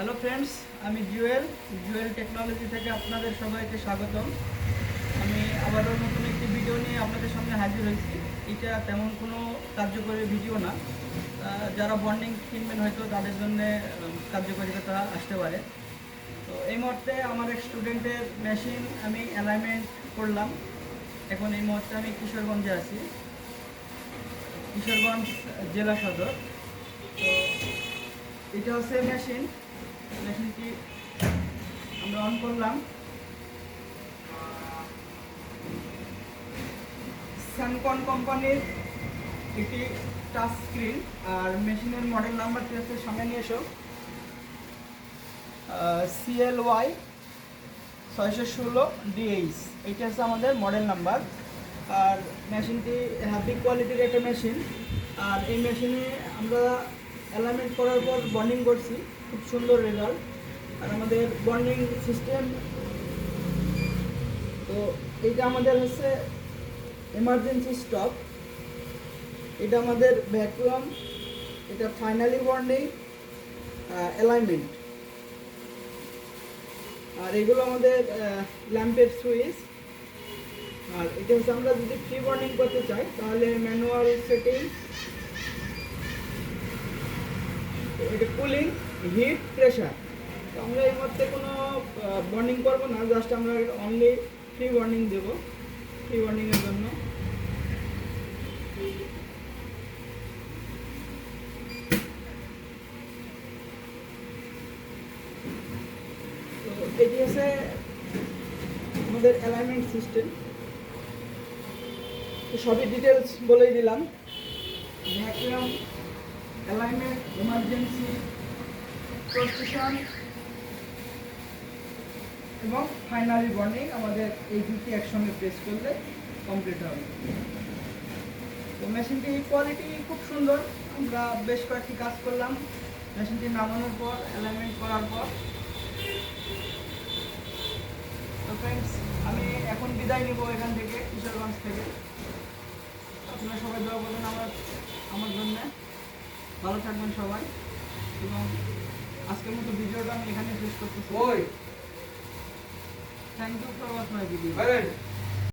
Hello friends, আমি Jewel technology থেকে আপনাদের সবাইকে স্বাগতম। আমি আবারও নতুন একটি ভিডিও নিয়ে আপনাদের সামনে হাজির হয়েছি। এটা তেমন কোনো কার্যকরী ভিডিও না, যারা বন্ডিং কিনবেন হয়তো তাদের জন্য কার্যকারিতা আসতে পারে। তো এই মুহূর্তে আমার এক স্টুডেন্টের মেশিন আমি অ্যালাইনমেন্ট করলাম। এখন এই মুহূর্তে আমি কিশোরগঞ্জে আছি, কিশোরগঞ্জ জেলা সদর। তো এটা হচ্ছে মেশিনটি আমরা অন করলাম। স্যামকন কোম্পানির একটি টাচ স্ক্রিন, আর মেশিনের মডেল নাম্বারটি হচ্ছে সামনে নিয়ে এসো, CLY 616DH। এইটা হচ্ছে আমাদের মডেল নাম্বার। আর মেশিনটি হ্যাভি কোয়ালিটির একটা মেশিন। আর এই মেশিনে আমরা অ্যালাইনমেন্ট করার পর বন্ডিং করছি, খুব সুন্দর রেজাল্ট। আর আমাদের বন্ডিং সিস্টেম, তো এইটা আমাদের হচ্ছে এমার্জেন্সি স্টপ, এটা আমাদের ভ্যাকুয়াম, এটা ফাইনালি বন্ডিং, অ্যালাইনমেন্ট। আর এগুলো আমাদের ল্যাম্পের সুইচ। আর এটা হচ্ছে আমরা যদি ফ্রি বন্ডিং করতে চাই তাহলে ম্যানুয়াল সেটিং, এটা কুলিং, হিট, প্রেশার। তো আমরা এই মধ্যে কোনো বন্ডিং করবো না, জাস্ট আমরা অনলি ফ্রি বন্ডিং দেবো, ফ্রি বন্ডিংয়ের জন্য। তো এটি হচ্ছে আমাদের অ্যালাইনমেন্ট সিস্টেম। তো সবই ডিটেলস বলেই দিলাম। ভ্যাকুয়াম, অ্যালাইনমেন্ট, এমার্জেন্সি, প্রস্টেশন এবং ফাইনালি বন্ডিং, আমাদের এই দুটি একসঙ্গে প্রেস করলে কমপ্লিট হবে। তো মেশিনটির কোয়ালিটি খুব সুন্দর। আমরা বেশ কয়েকটি কাজ করলাম মেশিনটি নামানোর পর, অ্যালাইনমেন্ট করার পর। তো ফ্রেন্ডস, আমি এখন বিদায় নিব এখান থেকে, কিশোরগঞ্জ থেকে। আপনারা সবাই দোয়া করবেন আমার জন্য। ভালো থাকবেন সবাই, এবং আজকের মতো ভিডিওটা আমি এখানে শেষ করতেছি। Thank you for watch my video.